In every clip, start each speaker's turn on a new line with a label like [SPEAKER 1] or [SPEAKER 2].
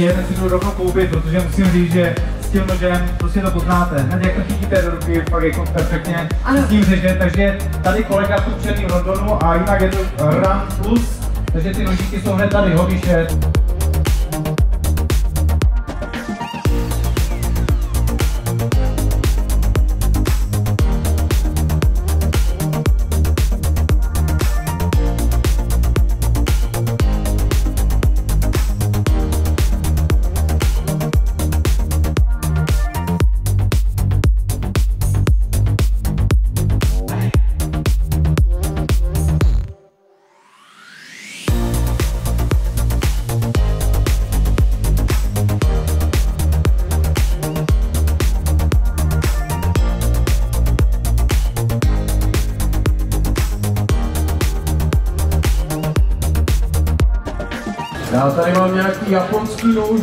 [SPEAKER 1] jeden si jdu rovnou koupit, protože musím říct, že s tím nožem prostě to poznáte. Hned jak to chytíte do ruky, fakt jako perfektně s tím řeže, takže tady kolega tu černý v Londonu a jinak je to Run Plus, takže ty nožíky jsou hned tady, hovíše.
[SPEAKER 2] Já tady mám nějaký japonský nůž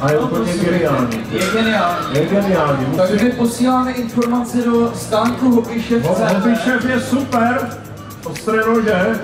[SPEAKER 2] a je úplně geniální. Je geniální.
[SPEAKER 3] Takže posíláme informace do stánku Hobby Chef.
[SPEAKER 2] Hobby Chef je super, ostré nože.